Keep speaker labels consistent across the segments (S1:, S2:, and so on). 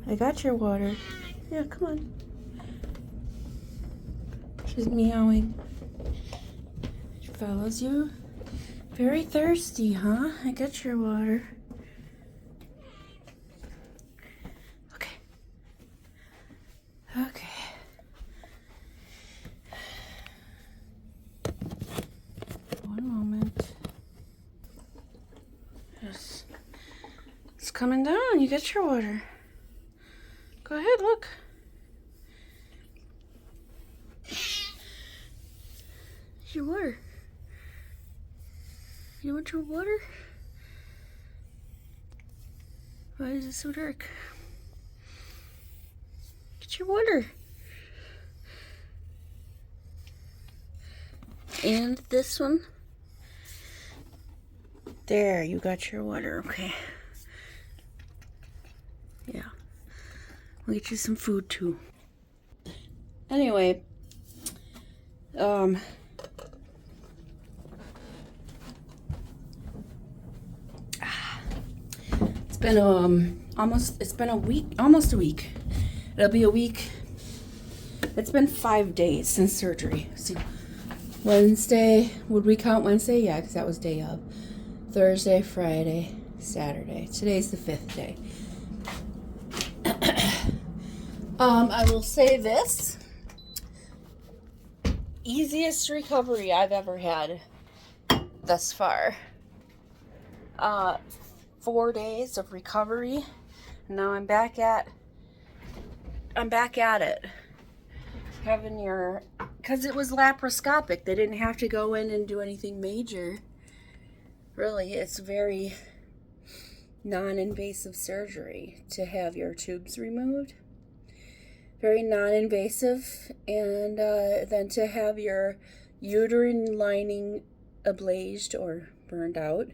S1: I got your water. Yeah, come on. She's meowing. She follows you. Very thirsty, huh? I got your water. Okay. Okay. One moment. Yes. It's coming down. You got your water. Go ahead, look. Your water. You want your water? Why is it so dark? Get your water. And this one. There, you got your water. Okay. Yeah. I'll get you some food too. Anyway, it's been almost a week. It'll be a week. It's been 5 days since surgery. So Wednesday, would we count Wednesday? Yeah, because that was day of. Thursday, Friday, Saturday. Today's the 5th day. I will say this. Easiest recovery I've ever had thus far. 4 days of recovery. Now I'm back at it. Having your, because it was laparoscopic. They didn't have to go in and do anything major. Really, it's very non-invasive surgery to have your tubes removed. Very non-invasive. And then to have your uterine lining ablazed or burned out.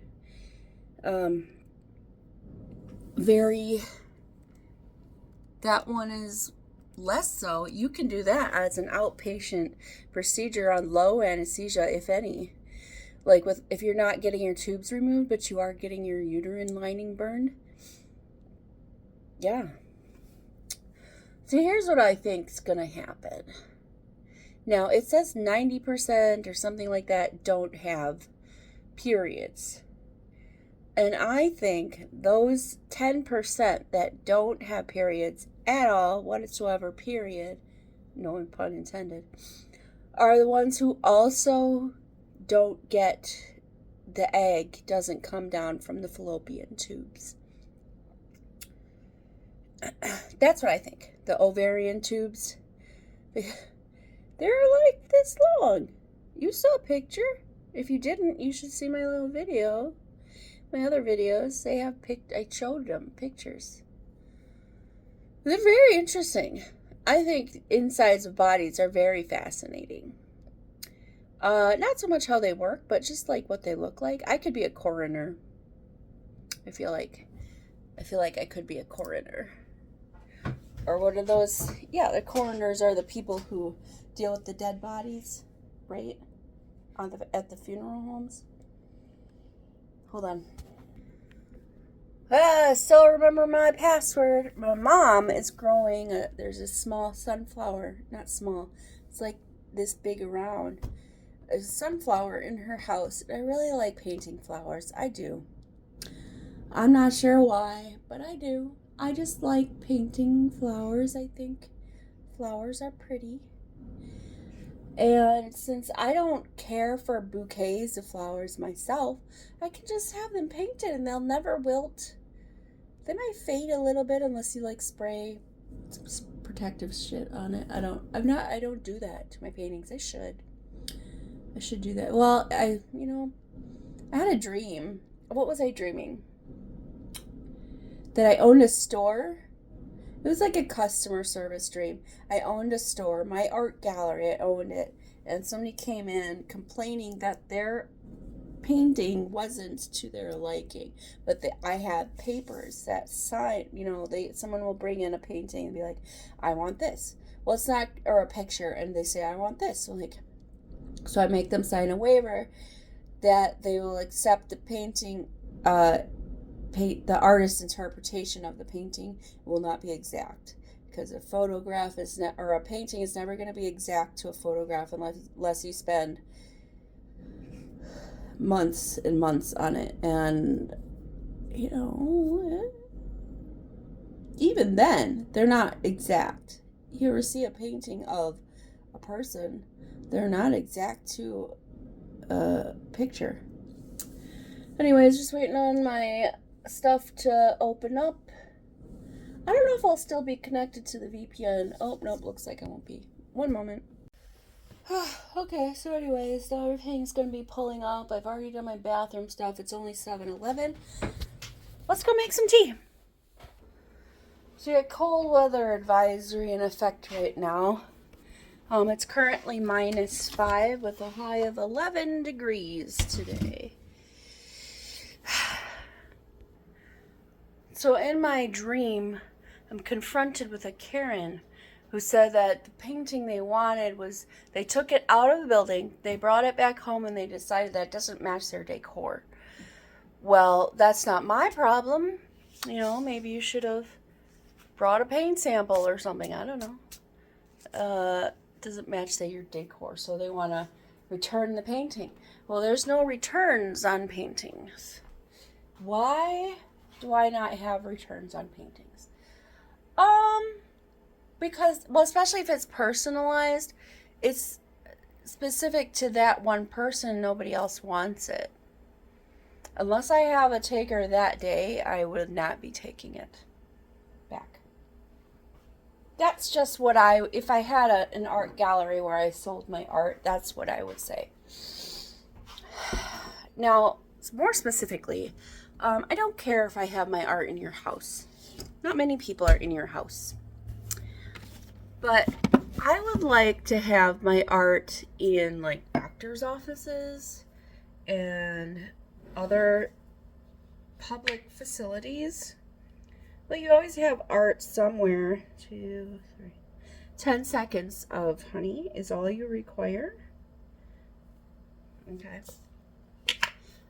S1: That one is less so. You can do that as an outpatient procedure on low anesthesia, if any. Like if you're not getting your tubes removed, but you are getting your uterine lining burned. Yeah. So here's what I think's gonna happen. Now it says 90% or something like that don't have periods. And I think those 10% that don't have periods at all, whatsoever, period, no pun intended, are the ones who also don't get, the egg doesn't come down from the fallopian tubes. That's what I think. The ovarian tubes, they're like this long. You saw a picture. If you didn't, you should see my little video. My other videos, I showed them pictures. They're very interesting. I think insides of bodies are very fascinating. Not so much how they work, but just like what they look like. I could be a coroner. I feel like I could be a coroner. Or what are those? Yeah, the coroners are the people who deal with the dead bodies, right? At the funeral homes. Hold on. I still remember my password. My mom is growing there's a small sunflower. Not small. It's like this big around. A sunflower in her house. I really like painting flowers. I do. I'm not sure why, but I do. I just like painting flowers. I think flowers are pretty. And since I don't care for bouquets of flowers myself, I can just have them painted and they'll never wilt. They might fade a little bit unless you like spray some protective shit on it. I don't do that to my paintings. I should do that. Well, I had a dream. What was I dreaming? That I owned a store. It was like a customer service dream. I owned a store, my art gallery, I owned it. And somebody came in complaining that their painting wasn't to their liking. But I had papers that sign, someone will bring in a painting and be like, I want this. Well, it's not, or a picture, and they say, I want this. So I make them sign a waiver that they will accept the painting the artist's interpretation of the painting will not be exact, because a photograph is or a painting is never going to be exact to a photograph unless you spend months and months on it. And even then they're not exact. You ever see a painting of a person, they're not exact to a picture. Anyways, just waiting on my stuff to open up. I don't know if I'll still be connected to the VPN. Oh, nope, looks like I won't be. One moment. Okay, so anyways, now everything's going to be pulling up. I've already done my bathroom stuff. It's only 7:11. Let's go make some tea. So you got cold weather advisory in effect right now. It's currently -5 with a high of 11 degrees today. So in my dream, I'm confronted with a Karen who said that the painting they wanted was, they took it out of the building, they brought it back home, and they decided that it doesn't match their decor. Well, that's not my problem. Maybe you should have brought a paint sample or something. I don't know. Doesn't match, say, your decor, so they want to return the painting. Well, there's no returns on paintings. Why do I not have returns on paintings? Because, well, especially if it's personalized, it's specific to that one person, nobody else wants it. Unless I have a taker that day, I would not be taking it back. That's just what if I had an art gallery where I sold my art, that's what I would say. Now, more specifically, I don't care if I have my art in your house. Not many people are in your house. But I would like to have my art in, like, doctor's offices and other public facilities. But you always have art somewhere. 2, 3. 10 seconds of honey is all you require. Okay.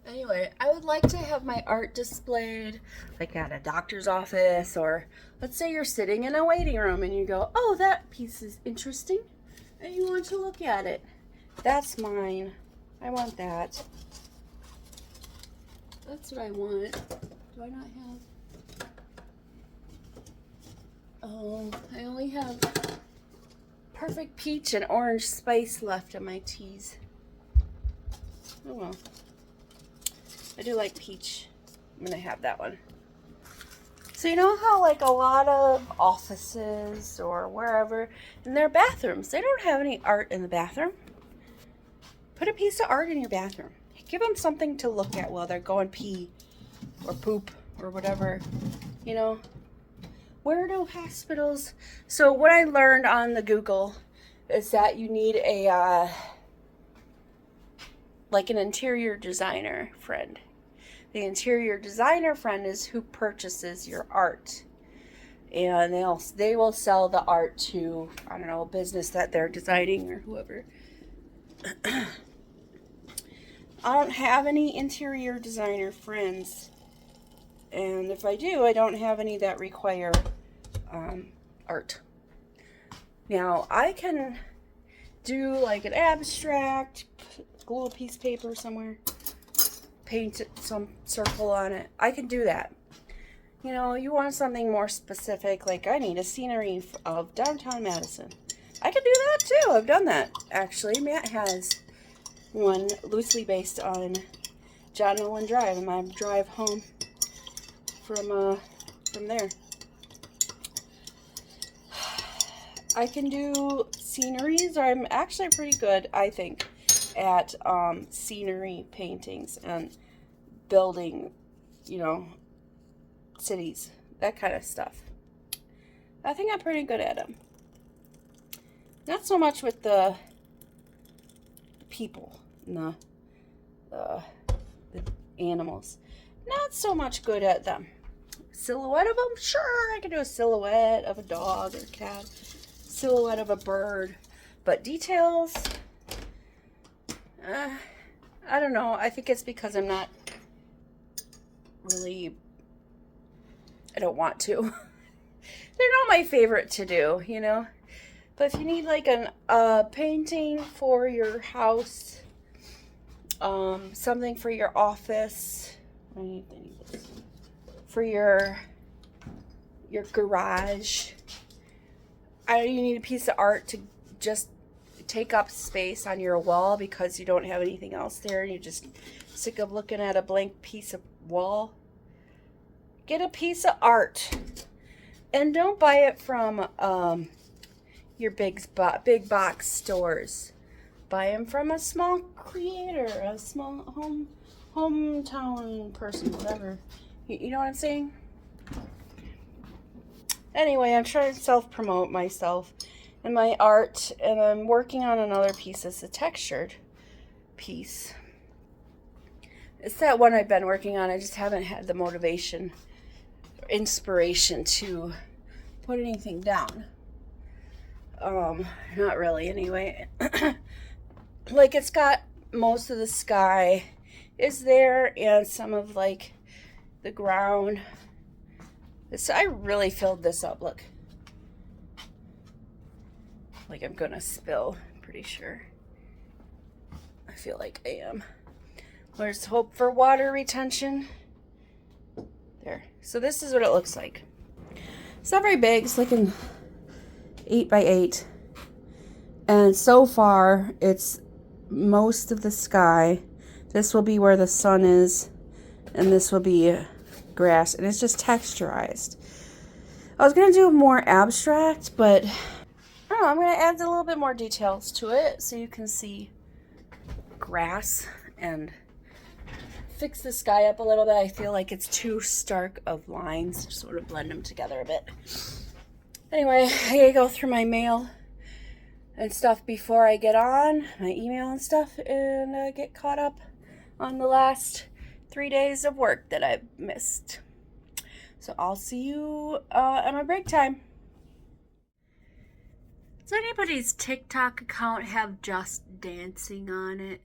S1: Anyway, I would like to have my art displayed like at a doctor's office, or let's say you're sitting in a waiting room and you go, oh, that piece is interesting, and you want to look at it. That's mine. I want that. That's what I want. Do I not have? Oh, I only have perfect peach and orange spice left in my teas. Oh well. I do like peach. I'm gonna have that one. So you know how, like, a lot of offices or wherever, in their bathrooms, they don't have any art in the bathroom? Put a piece of art in your bathroom. Give them something to look at while they're going pee or poop or whatever. Where do hospitals? So what I learned on the Google is that you need a like an interior designer friend. The interior designer friend is who purchases your art, and they will sell the art to, I don't know, a business that they're designing or whoever. I don't have any interior designer friends, and if I do, I don't have any that require art. Now, I can do like an abstract, glue a piece of paper somewhere, paint some circle on it. I can do that. You want something more specific, like I need a scenery of downtown Madison. I can do that too. I've done that, actually. Matt has one loosely based on John Ellen Drive, and my drive home from there. I can do sceneries. I'm actually pretty good, I think, at scenery paintings and building, cities, that kind of stuff. I think I'm pretty good at them. Not so much with the people and the animals. Not so much good at them. Silhouette of them? Sure, I can do a silhouette of a dog or a cat. Silhouette of a bird. But details? I don't know. I think it's because I'm not really I don't want to. They're not my favorite to do, you know. But if you need like a painting for your house, something for your office, for your garage, you need a piece of art to just take up space on your wall because you don't have anything else there and you're just sick of looking at a blank piece of wall. Get a piece of art. And don't buy it from your big box stores. Buy them from a small creator, a small hometown person, whatever. You know what I'm saying? Anyway, I'm trying to self-promote myself and my art, and I'm working on another piece. It's a textured piece. It's that one I've been working on. I just haven't had the motivation, inspiration to put anything down. Not really anyway. Like, it's got most of the sky is there and some of like the ground. I really filled this up, look. Like I'm gonna spill, I'm pretty sure. I feel like I am. There's hope for water retention. There. So this is what it looks like. It's not very big, it's like an 8x8. And so far, it's most of the sky. This will be where the sun is, and this will be grass, and it's just texturized. I was gonna do more abstract, but I don't know, I'm gonna add a little bit more details to it so you can see grass and fix the sky up a little bit. I feel like it's too stark of lines, just sort of blend them together a bit. Anyway, I gotta go through my mail and stuff before I get on, my email and stuff, and get caught up on the last 3 days of work that I've missed. So I'll see you at my break time. Does anybody's TikTok account have just dancing on it?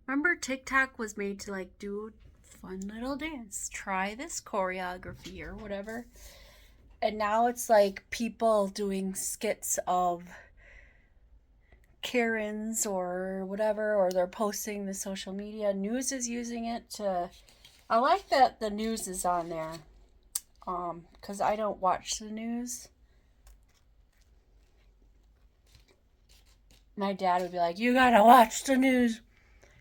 S1: Remember TikTok was made to like do fun little dance, try this choreography or whatever. And now it's like people doing skits of Karens or whatever, or they're posting the social media. News is using it to... I like that the news is on there, because I don't watch the news. My dad would be like, you gotta watch the news.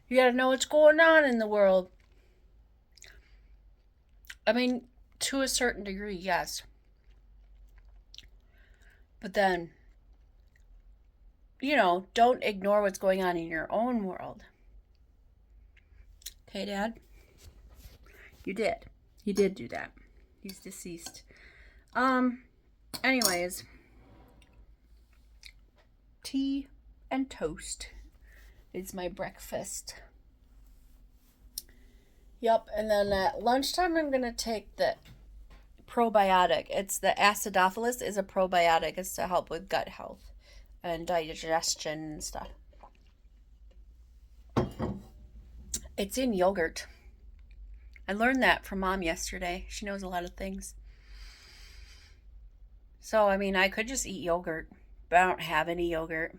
S1: You gotta know what's going on in the world. I mean, to a certain degree, yes. But then, you know, don't ignore what's going on in your own world. Okay, Dad? You did. You did do that. He's deceased. Anyways. Tea and toast is my breakfast. Yep, and then at lunchtime I'm going to take the probiotic. It's the acidophilus is a probiotic. It's to help with gut health and digestion and stuff. It's in yogurt. I learned that from Mom yesterday. She knows a lot of things. So, I mean, I could just eat yogurt, but I don't have any yogurt.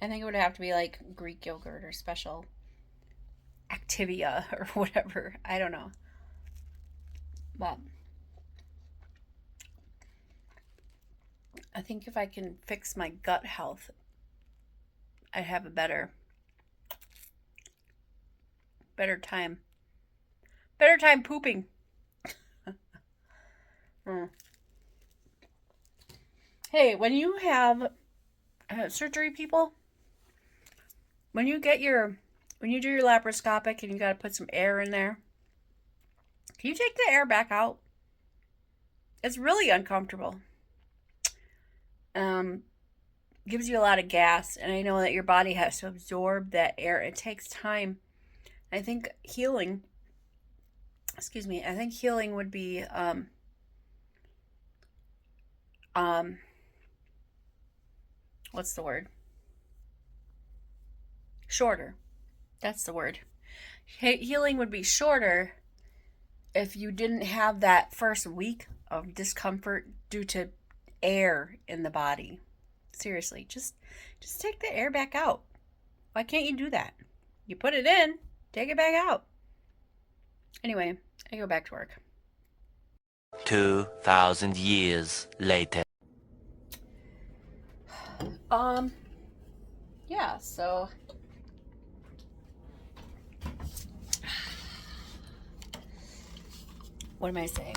S1: I think it would have to be like Greek yogurt or special Activia or whatever. I don't know. But I think if I can fix my gut health, I'd have a better time. Better time pooping. Hey, when you have surgery, people, when you do your laparoscopic and you got to put some air in there, can you take the air back out? It's really uncomfortable. Gives you a lot of gas, and I know that your body has to absorb that air. It takes time. I think healing would be what's the word? Shorter. That's the word. Healing would be shorter if you didn't have that first week of discomfort due to air in the body. Seriously, just take the air back out. Why can't you do that? You put it in, take it back out. Anyway, I go back to work.
S2: 2,000 years later.
S1: Yeah, so what am I saying?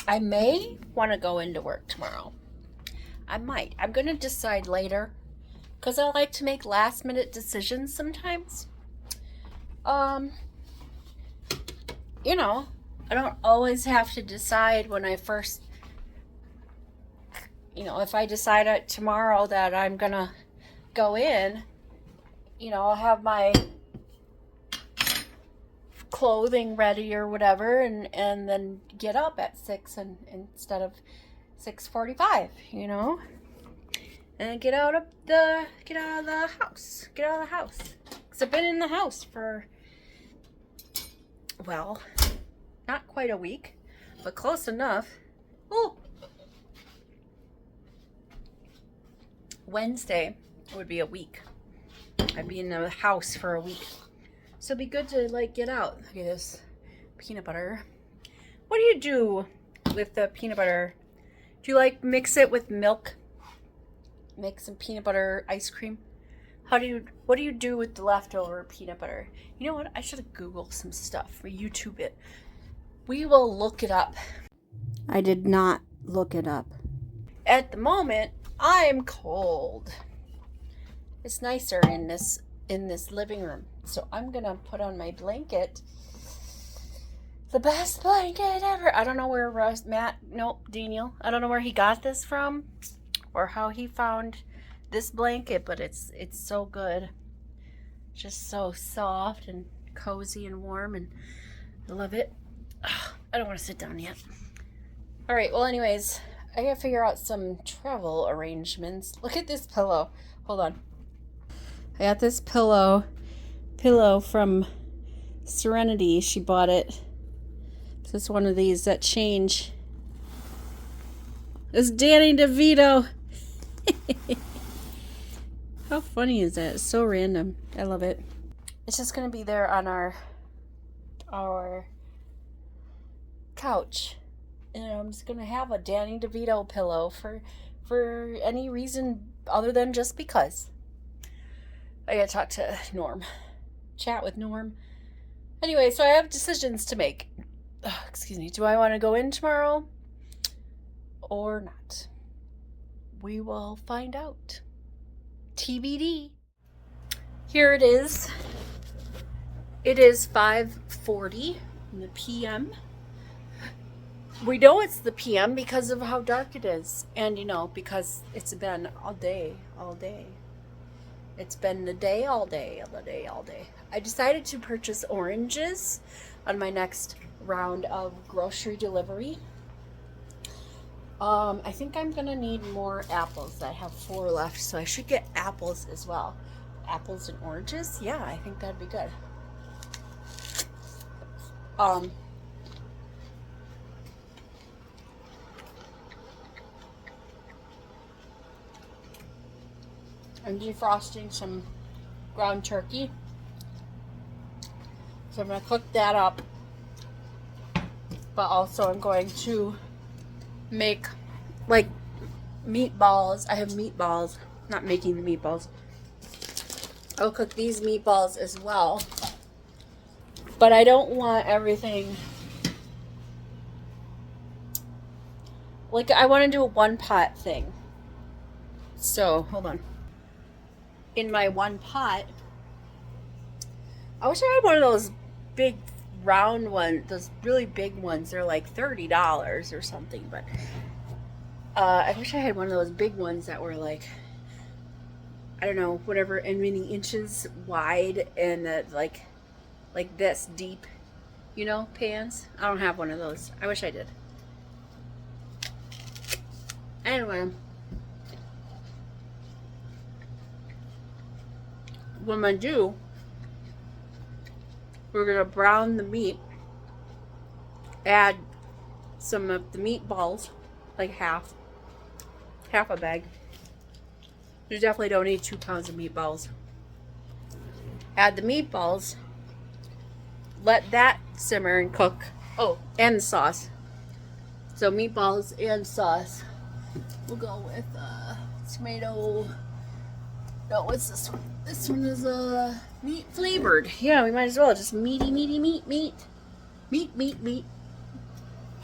S1: I may want to go into work tomorrow. I might. I'm going to decide later because I like to make last minute decisions sometimes. You know, I don't always have to decide when I first, if I decide tomorrow that I'm going to go in, I'll have my clothing ready or whatever and then get up at 6 and instead of 6:45, and get out of the house. Because I've been in the house for, well, not quite a week, but close enough. Oh, Wednesday would be a week. I'd be in the house for a week. So it'd be good to get out. Look at this peanut butter. What do you do with the peanut butter? Do you mix it with milk? Make some peanut butter ice cream? What do you do with the leftover peanut butter? You know what? I should have Googled some stuff or YouTube it. We will look it up. I did not look it up. At the moment, I'm cold. It's nicer in this living room. So I'm going to put on my blanket. The best blanket ever. I don't know where Daniel. I don't know where he got this from or how he found this blanket, but it's so good. Just so soft and cozy and warm, and I love it. I don't want to sit down yet. All right, well, anyways, I got to figure out some travel arrangements. Look at this pillow. Hold on. I got this pillow from Serenity. She bought it. This is one of these that change. It's Danny DeVito. How funny is that? It's so random. I love it. It's just going to be there on our couch. And I'm just going to have a Danny DeVito pillow for any reason other than just because. I got to talk to Norm. Chat with Norm. Anyway, so I have decisions to make. Excuse me. Do I want to go in tomorrow or not? We will find out. TBD. Here it is. It is 5:40 in the PM. We know it's the PM because of how dark it is. And, because it's been all day. It's been the day, all day. I decided to purchase oranges on my next round of grocery delivery. I think I'm going to need more apples. I have 4 left, so I should get apples as well. Apples and oranges? Yeah, I think that'd be good. I'm defrosting some ground turkey. So I'm going to cook that up. But also I'm going to make meatballs. I have meatballs. Not making the meatballs. I'll cook these meatballs as well. But I don't want everything. I want to do a one pot thing. So, hold on. In my one pot, I wish I had one of those big round ones, those really big ones. They're like $30 or something, but I wish I had one of those big ones that were I don't know, whatever, and many inches wide and like this deep, pans. I don't have one of those. I wish I did. Anyway, what I'm gonna do We're gonna brown the meat. Add some of the meatballs, like half a bag. You definitely don't need 2 pounds of meatballs. Add the meatballs. Let that simmer and cook. Oh, and the sauce. So meatballs and sauce. We'll go with tomato. No, what's this one? This one is meat flavored. Yeah, we might as well just meat.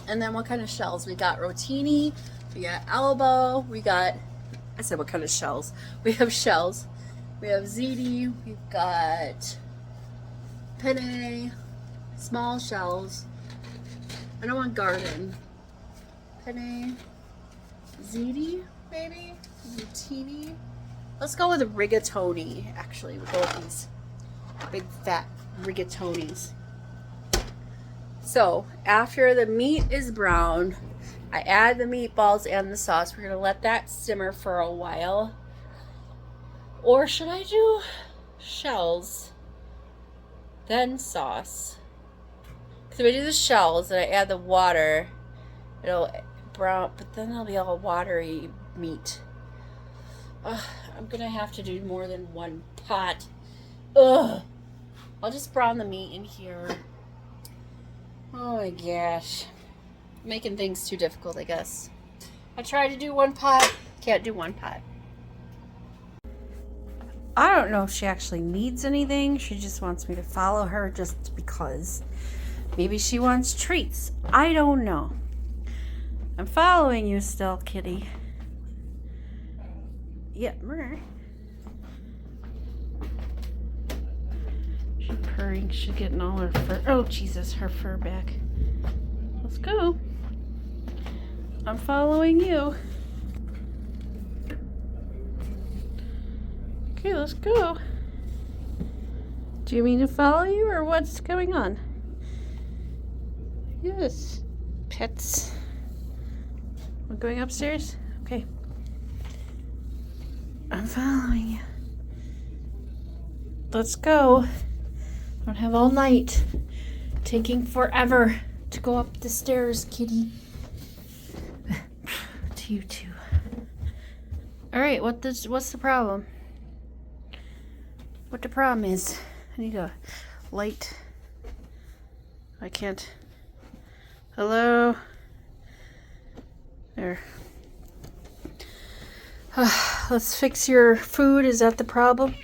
S1: And then what kind of shells? We got rotini, we got elbow, we got, I said what kind of shells? We have shells. We have ziti, we've got penne, small shells. I don't want garden. Penne, ziti, maybe? Rotini. Let's go with rigatoni, actually. We'll go with these big fat rigatonis. So, after the meat is brown, I add the meatballs and the sauce. We're going to let that simmer for a while. Or should I do shells, then sauce? Because if I do the shells and I add the water, it'll brown, but then it'll be all watery meat. I'm going to have to do more than one pot. Ugh. I'll just brown the meat in here. Oh my gosh. Making things too difficult, I guess. I tried to do one pot. Can't do one pot. I don't know if she actually needs anything. She just wants me to follow her just because. Maybe she wants treats. I don't know. I'm following you still, kitty. Yeah. She's purring. She's getting all her fur. Oh, Jesus, her fur back. Let's go. I'm following you. Okay, let's go. Do you mean to follow you or what's going on? Yes. Pets. We're going upstairs? Okay. I'm following you. Let's go. Don't have all night. Taking forever to go up the stairs, kitty. To you too. Alright, what's the problem? What the problem is? I need a light. I can't. Hello? There. Let's fix your food. Is that the problem?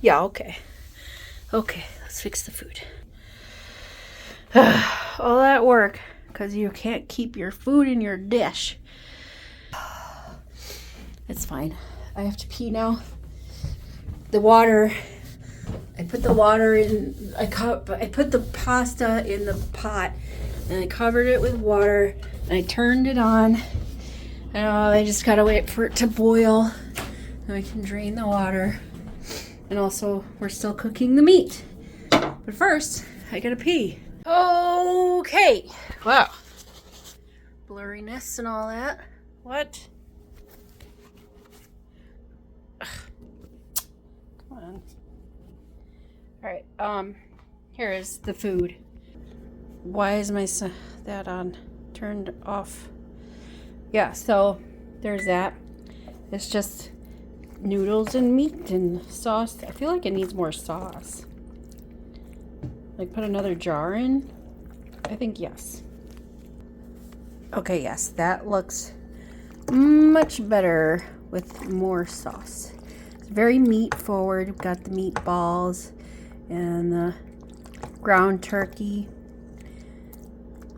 S1: Yeah, okay. Okay, let's fix the food. All that work because you can't keep your food in your dish. It's fine. I have to pee now. The water, I put the water in, I put the pasta in the pot and I covered it with water and I turned it on. And I just gotta wait for it to boil and we can drain the water. And also, we're still cooking the meat. But first, I gotta pee. Okay. Wow. Blurriness and all that. What? Ugh. Come on. Alright, here is the food. Why is my that on? Turned off. Yeah, so there's that. It's just noodles and meat and sauce. I feel like it needs more sauce. Like put another jar in? I think yes. Okay, yes, that looks much better with more sauce. It's very meat forward. We've got the meatballs and the ground turkey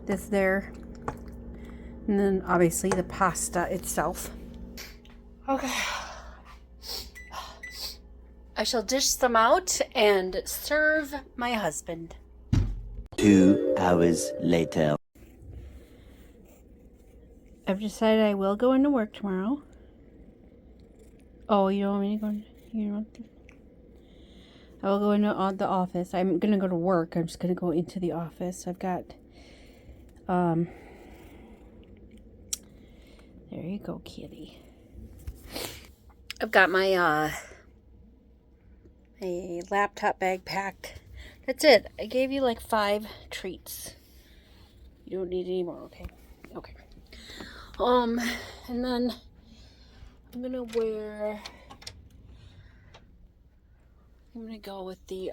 S1: that's there. And then obviously the pasta itself. Okay. I shall dish them out and serve my husband.
S2: 2 hours later.
S1: I've decided I will go into work tomorrow. Oh, you don't want me to go? You don't want to? I will go into the office. I'm going to go to work. I'm just going to go into the office. I've got, there you go, kitty. I've got my, a laptop bag packed. That's it. I gave you like 5 treats. You don't need any more, okay? Okay. And then I'm gonna go with the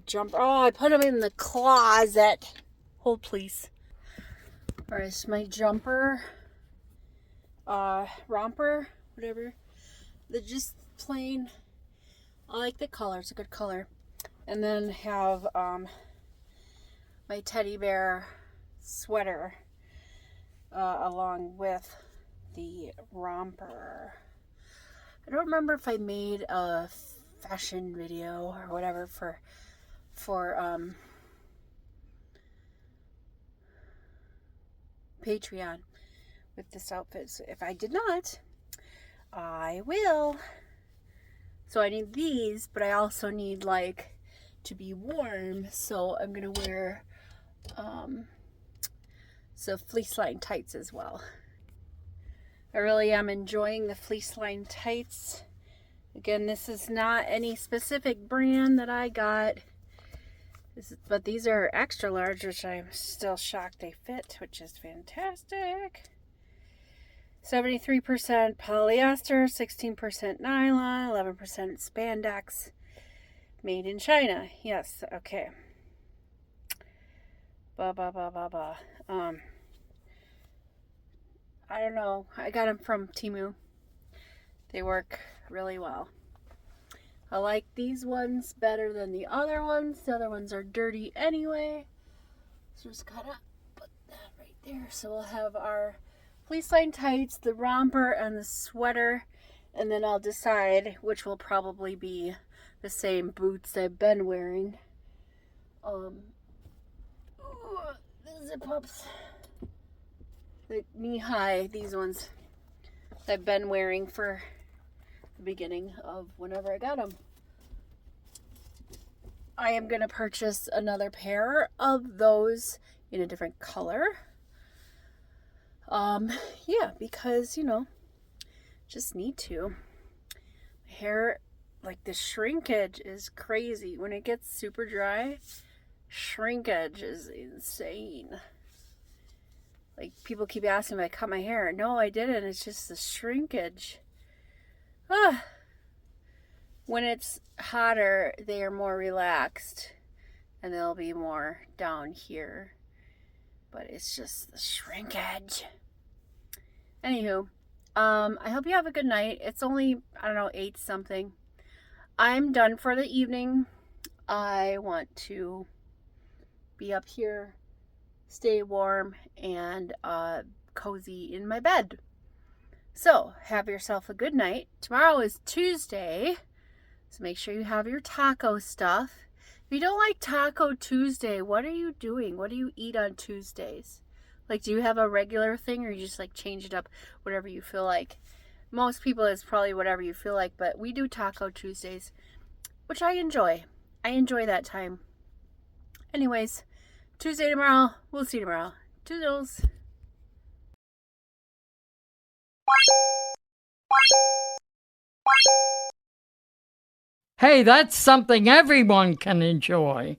S1: jumper. Oh, I put them in the closet. Hold, please. All right, it's my jumper, romper, whatever. They're just plain. I like the color. It's a good color. And then have my teddy bear sweater along with the romper. I don't remember if I made a fashion video or whatever for Patreon with this outfit. So if I did not, I will. So I need these, but I also need like to be warm, so I'm gonna wear so fleece line tights as well. I really am enjoying the fleece line tights. Again, this is not any specific brand that I got, but these are extra large, which I'm still shocked they fit, which is fantastic. 73% polyester, 16% nylon, 11% spandex. Made in China. Yes, okay. I don't know. I got them from Temu. They work really well. I like these ones better than the other ones. The other ones are dirty anyway. So just gotta put that right there. So we'll have our fleece line tights, the romper, and the sweater. And then I'll decide which will probably be the same boots I've been wearing. The zip ups. The knee high, these ones I've been wearing for the beginning of whenever I got them. I am going to purchase another pair of those in a different color. Yeah, because, you know, just need to. My hair, like the shrinkage is crazy. When it gets super dry, shrinkage is insane. Like, people keep asking if I cut my hair. No, I didn't. It's just the shrinkage. When it's hotter, they are more relaxed. And they'll be more down here. But it's just the shrinkage. Anywho, I hope you have a good night. It's only, I don't know, 8 something. I'm done for the evening. I want to be up here, stay warm, and cozy in my bed. So, have yourself a good night. Tomorrow is Tuesday, so make sure you have your taco stuff. If you don't like Taco Tuesday, what are you doing? What do you eat on Tuesdays? Like, do you have a regular thing, or you just like change it up whatever you feel like? Most people, it's probably whatever you feel like, but we do Taco Tuesdays, which I enjoy. I enjoy that time. Anyways, Tuesday tomorrow. We'll see you tomorrow. Toodles.
S3: Hey, that's something everyone can enjoy.